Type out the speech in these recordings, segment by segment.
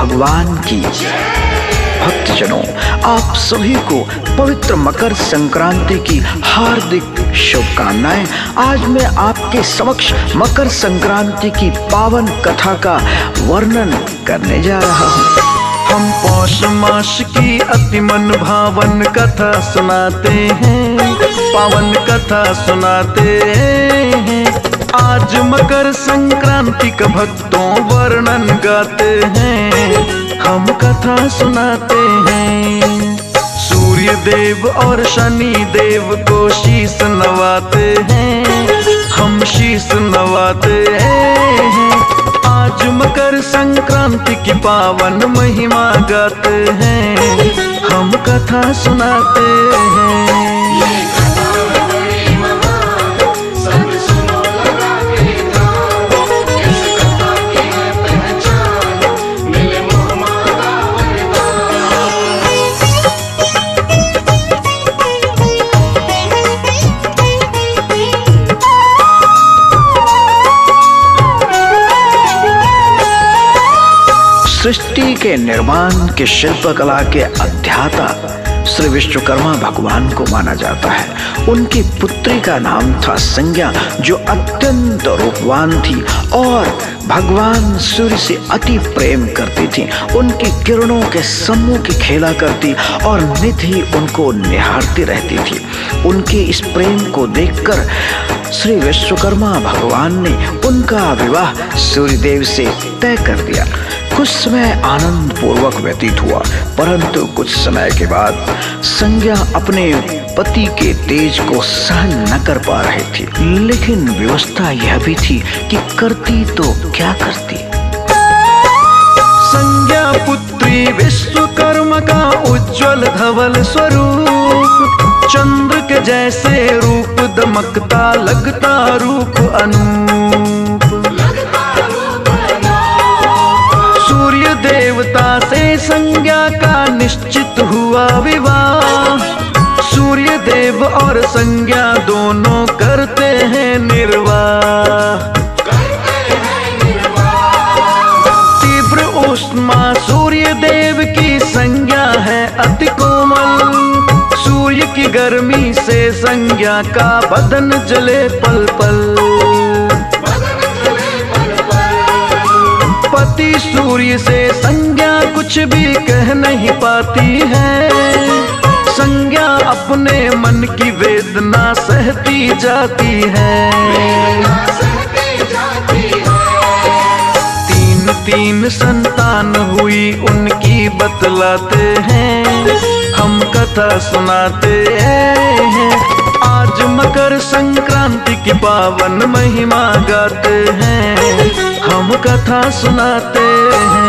भगवान की। भक्तजनों, आप सभी को पवित्र मकर संक्रांति की हार्दिक शुभकामनाएं। आज मैं आपके समक्ष मकर संक्रांति की पावन कथा का वर्णन करने जा रहा हूँ। हम पौष मास की अति मन भावन कथा सुनाते हैं, पावन कथा सुनाते हैं। आज मकर संक्रांति का भक्तों वर्णन गाते हैं, हम कथा सुनाते हैं। सूर्य देव और शनि देव को शीश नवाते हैं, हम शीश नवाते हैं। आज मकर संक्रांति की पावन महिमा गाते हैं, हम कथा सुनाते हैं। सृष्टि के निर्माण के शिल्पकला के अधिष्ठाता श्री विश्वकर्मा भगवान को माना जाता है। उनकी पुत्री का नाम था संज्ञा, जो अत्यंत रूपवान थी और भगवान सूर्य से अति प्रेम करती थी। उनकी किरणों के सम्मुख खेला करती और नित ही उनको निहारती रहती थी। उनके इस प्रेम को देखकर श्री विश्वकर्मा भगवान ने उनका विवाह सूर्यदेव से तय कर दिया। कुछ समय आनंद पूर्वक व्यतीत हुआ, परंतु कुछ समय के बाद संज्ञा अपने पति के तेज को सहन न कर पा रही थी। लेकिन व्यवस्था यह भी थी कि करती तो क्या करती। संज्ञा पुत्री विश्वकर्मा का उज्ज्वल धवल स्वरूप, चंद्र के जैसे रूप दमकता लगता रूप अनूप। सूर्य देवता से संज्ञा का निश्चित हुआ विवाह। सूर्य देव और संज्ञा दोनों करते हैं निर्वाह। तीव्र उष्मा सूर्य देव की संज्ञा है अति कोमल। सूर्य की गर्मी से संज्ञा का बदन जले पल पल। पति सूर्य से संज्ञा कुछ भी कह नहीं पाती है। संज्ञा अपने मन की वेदना सहती जाती है। तीन संतान हुई उनकी बतलाते हैं, हम कथा सुनाते हैं। आज मकर संक्रांति की पावन महिमा गाते हैं, हम कथा सुनाते हैं।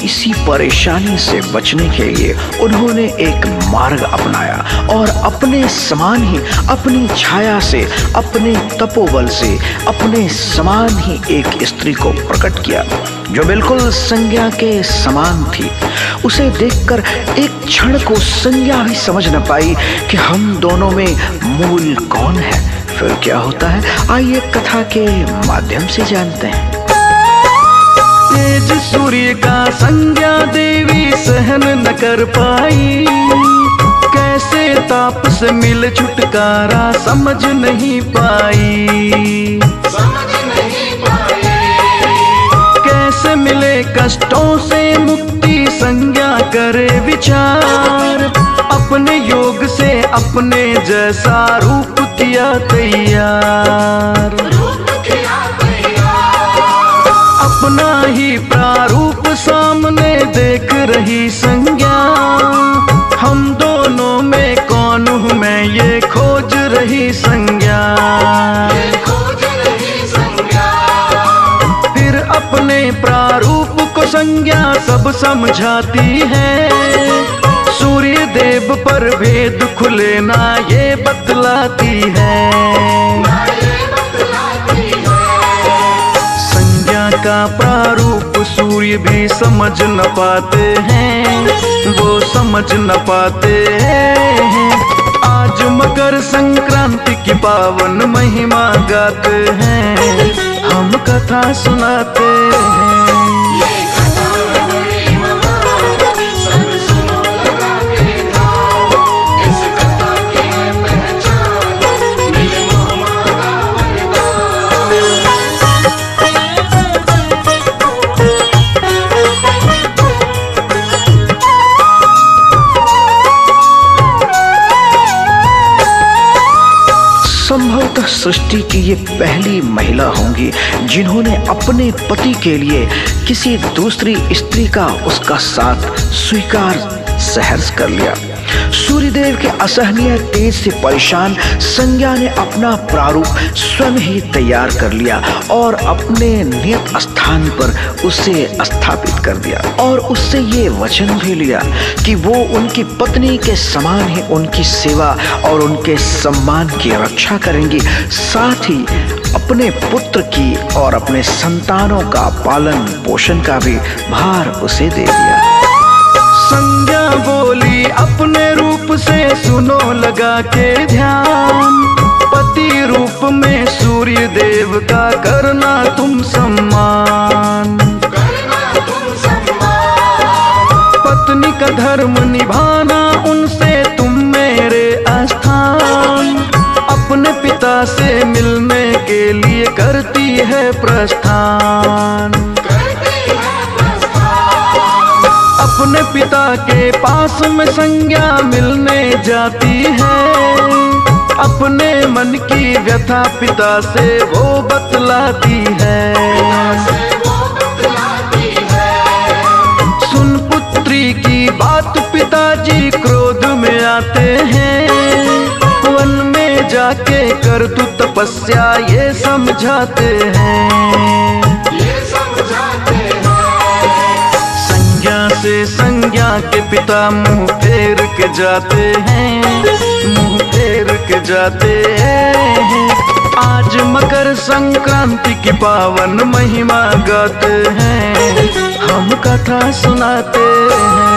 इसी परेशानी से बचने के लिए उन्होंने एक मार्ग अपनाया और अपने समान ही, अपनी छाया से, अपने तपोबल से, अपने समान ही एक स्त्री को प्रकट किया जो बिल्कुल संज्ञा के समान थी। उसे देखकर एक क्षण को संज्ञा भी समझ न पाई कि हम दोनों में मूल कौन है। फिर क्या होता है, आइए कथा के माध्यम से जानते हैं। तेज सूर्य का संज्ञा देवी सहन न कर पाई। कैसे ताप से मिल छुटकारा समझ नहीं पाई। कैसे मिले कष्टों से मुक्ति संज्ञा करे विचार। अपने योग से अपने जैसा रूप किया तैयार। अपना ही प्रारूप सामने देख रही संज्ञा। हम दोनों में कौन हूँ मैं ये खोज रही संज्ञा। फिर अपने प्रारूप को संज्ञा सब समझाती है। सूर्य देव पर भेद खुले ना ये बतलाती है। संज्ञा का प्रारूप सूर्य भी समझ न पाते हैं, वो समझ न पाते हैं। आज मकर संक्रांति की पावन महिमा गाते हैं, हम कथा सुनाते हैं। संभवतः सृष्टि की ये पहली महिला होंगी जिन्होंने अपने पति के लिए किसी दूसरी स्त्री का उसका साथ स्वीकार सहर्ष कर लिया। सूर्यदेव के असहनीय तेज से परेशान संज्ञा ने अपना प्रारूप स्वयं ही तैयार कर लिया और अपने नियत स्थान पर उसे स्थापित कर दिया और उससे ये वचन भी लिया कि वो उनकी पत्नी के समान ही उनकी सेवा और उनके सम्मान की रक्षा करेंगी, साथ ही अपने पुत्र की और अपने संतानों का पालन पोषण का भी भार उसे दे दिया। संज्ञा बोली अपने रूप से सुनो लगा के ध्यान, पति रूप में सूर्य देव का करना तुम सम्मान। पत्नी का धर्म निभाना उनसे तुम मेरे आस्थान, अपने पिता से मिलने के लिए करती है प्रस्थान। अपने पिता के पास में संज्ञा मिलने जाती है, अपने मन की व्यथा पिता से वो बतलाती है। सुन पुत्री की बात पिताजी क्रोध में आते हैं, वन में जाके कर तू तपस्या ये समझाते हैं। संज्ञा के पिता मुंह फेर के जाते हैं, मुंह फेर के जाते हैं। आज मकर संक्रांति की पावन महिमा गाते हैं, हम कथा सुनाते हैं।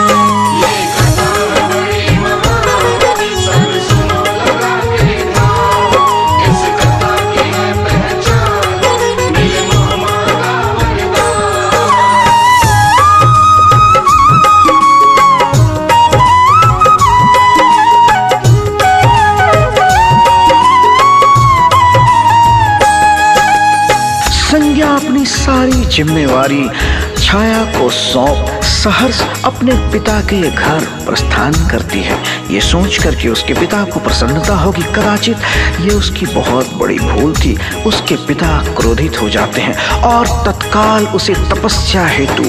संज्ञा अपनी सारी जिम्मेवारी छाया को सौंप सहर्ष अपने पिता के घर प्रस्थान करती है, ये सोचकर कि उसके पिता को प्रसन्नता होगी। कदाचित ये उसकी बहुत बड़ी भूल थी। उसके पिता क्रोधित हो जाते हैं और तत्काल उसे तपस्या हेतु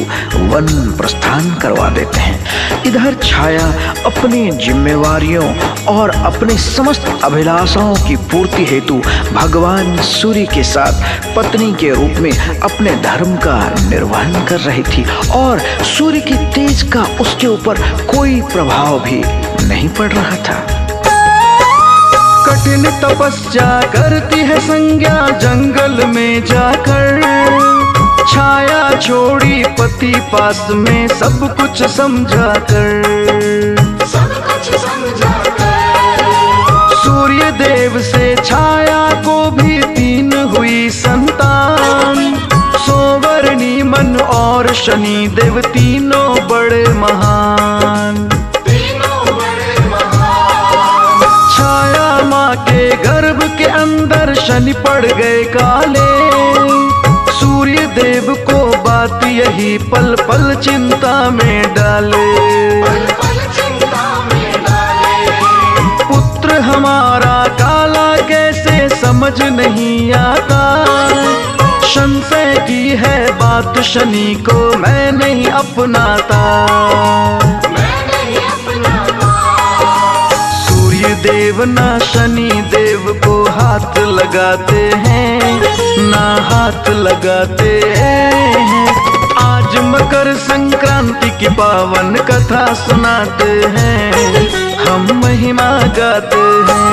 वन प्रस्थान करवा देते हैं। इधर छाया अपनी जिम्मेवारियों और अपने समस्त अभिलाषाओं की पूर्ति हेतु भगवान सूर्य के साथ पत्नी के रूप में अपने धर्म का निर्वहन कर रही थी और सूर्य की तेज का उसके ऊपर कोई प्रभाव भी नहीं पड़ रहा था। कठिन तपस्या करती है संज्ञा जंगल में जाकर, छाया छोड़ी पति पास में सब कुछ समझा कर। सूर्य देव से छाया को भी 3 हुई संतान, सोवर्णी मन और शनि देव तीनों बड़े महान। छाया माँ के गर्भ के अंदर शनि पड़ गए काले, सूर्य देव को बात यही पल पल चिंता में डाले। पुत्र हमारा काला कैसे समझ नहीं आता, संशय की है बात शनि को मैं नहीं अपनाता। सूर्य देव ना शनि देव को हाथ लगाते हैं, ना हाथ लगाते हैं। आज मकर संक्रांति की पावन कथा सुनाते हैं, हम महिमा गाते हैं।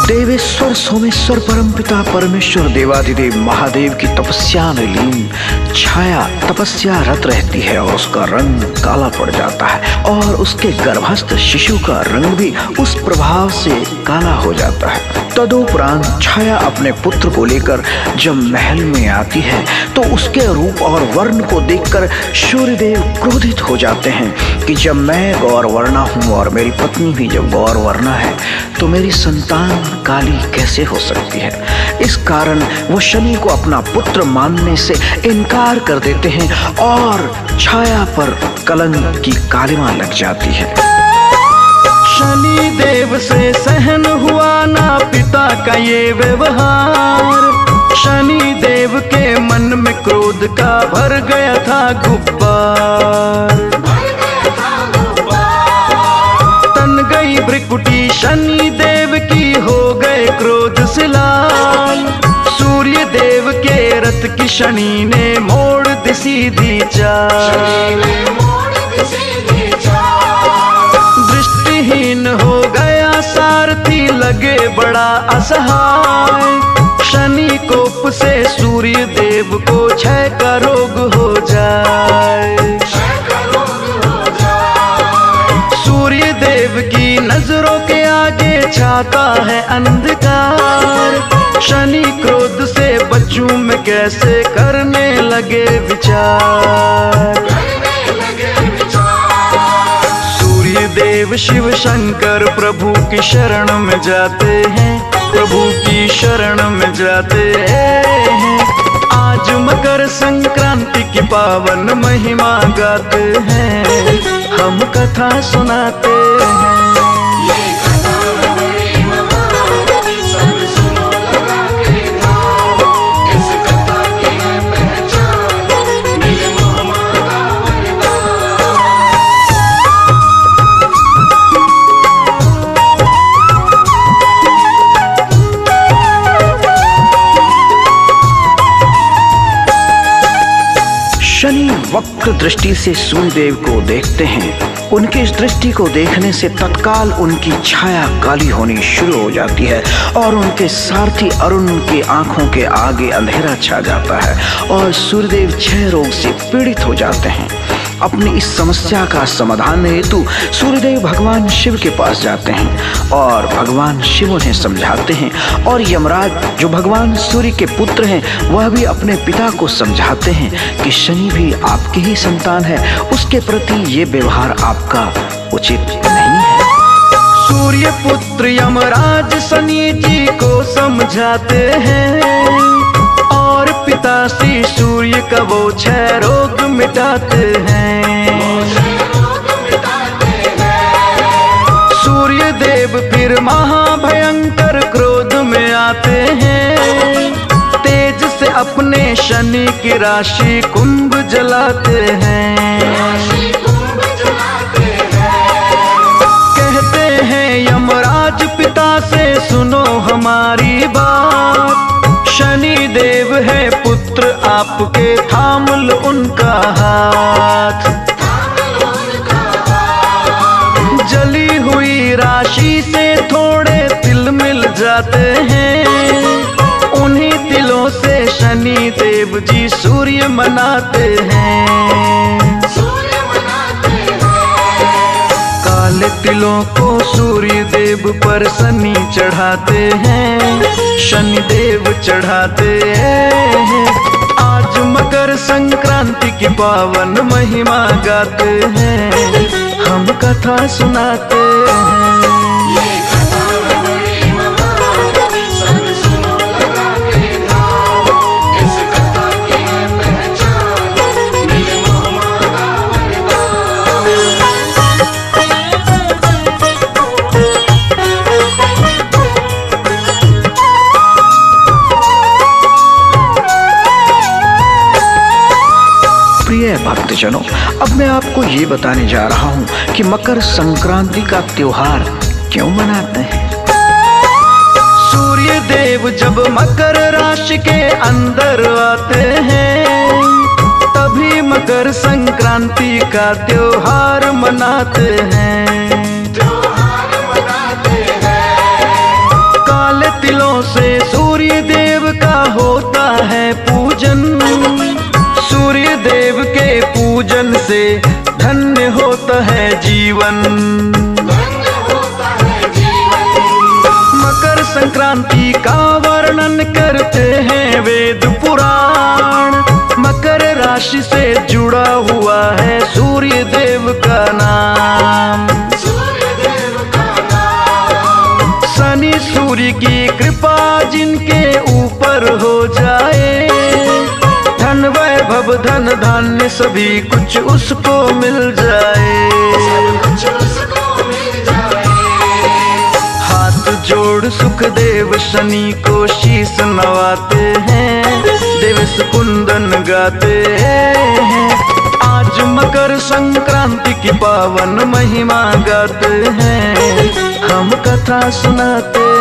देवेश्वर सोमेश्वर परमपिता परमेश्वर देवाधिदेव महादेव की तपस्या में लीन छाया तपस्या रत रहती है और उसका रंग काला पड़ जाता है और उसके गर्भस्थ शिशु का रंग भी उस प्रभाव से काला हो जाता है। तदुपरांत छाया अपने पुत्र को लेकर जब महल में आती है तो उसके रूप और वर्ण को देखकर सूर्यदेव क्रोधित हो जाते हैं कि जब मैं गौरवर्णा हूँ और मेरी पत्नी भी जब गौरवर्णा है तो मेरी संतान काली कैसे हो सकती है। इस कारण वो शनि को अपना पुत्र मानने से इनकार कर देते हैं और छाया पर कलंक की कालिमा लग जाती है। शनि देव से सहन हुआ ना पिता का ये व्यवहार, शनि देव के मन में क्रोध का भर गया था गुब्बार। तन गई भ्रिकुटी शनि देव की, हो गए क्रोध से लाल। सूर्य देव के रथ की शनि ने मोड़ दी सीधी चाल। दृष्टिहीन हो गया सारथी, लगे बड़ा असहाय। शनि कोप से सूर्य देव को क्षय का रोग हो जाए। सूर्य देव की नजरों के आगे छाता है अंधकार। शनि क्रोध से बच्चों में कैसे करने लगे विचार। सूर्य देव शिव शंकर प्रभु की शरण में जाते हैं, प्रभु की शरण में जाते हैं। आज मकर संक्रांति की पावन महिमा गाते हैं, हम कथा सुनाते हैं। शनि वक्र दृष्टि से सूर्यदेव को देखते हैं। उनकी इस दृष्टि को देखने से तत्काल उनकी छाया काली होनी शुरू हो जाती है और उनके सारथी अरुण की आंखों के आगे अंधेरा छा जाता है और सूर्यदेव क्षय रोग से पीड़ित हो जाते हैं। अपनी इस समस्या का समाधान हेतु सूर्यदेव भगवान शिव के पास जाते हैं और भगवान शिव उन्हें समझाते हैं और यमराज जो भगवान सूर्य के पुत्र हैं वह भी अपने पिता को समझाते हैं कि शनि भी आपकी ही संतान है, उसके प्रति ये व्यवहार आपका उचित नहीं है। सूर्य पुत्र यमराज शनि जी को समझाते हैं और पिता श्री सूर्य का वो क्षय रोग मिटाते हैं। सूर्य देव फिर महाभयंकर क्रोध में आते हैं, तेज से अपने शनि की राशि कुंभ जलाते हैं। कहते हैं यमराज पिता से सुनो हमारी बात, शनि देव है पुत्र आपके, थाम लो उनका हाथ। जली हुई राशि से थोड़े तिल मिल जाते हैं, उन्हीं तिलों से शनि देव जी सूर्य मनाते हैं। काले तिलों को सूर्य देव पर शनि चढ़ाते हैं, शनि देव चढ़ाते हैं। आज मकर संक्रांति की पावन महिमा गाते हैं, हम कथा सुनाते हैं। भक्तजनों, अब मैं आपको ये बताने जा रहा हूँ कि मकर संक्रांति का त्योहार क्यों मनाते हैं। सूर्य देव जब मकर राशि के अंदर आते हैं, तभी मकर संक्रांति का त्योहार मनाते हैं। काले तिलों से सूर्य देव का होता है पूजन। सूर्य देव के पूजन से धन्य होता है जीवन। मकर संक्रांति का वर्णन करते हैं वेद पुराण। मकर राशि से जुड़ा हुआ है सूर्य देव का नाम। शनि सूर्य की कृपा जिनके ऊपर हो जाए, धन वैभव धन धान्य सभी कुछ उसको मिल जाए। हाथ जोड़ सुखदेव शनि को शीस नवाते हैं, देवस कुंदन गाते हैं। आज मकर संक्रांति की पावन महिमा गाते हैं, हम कथा सुनाते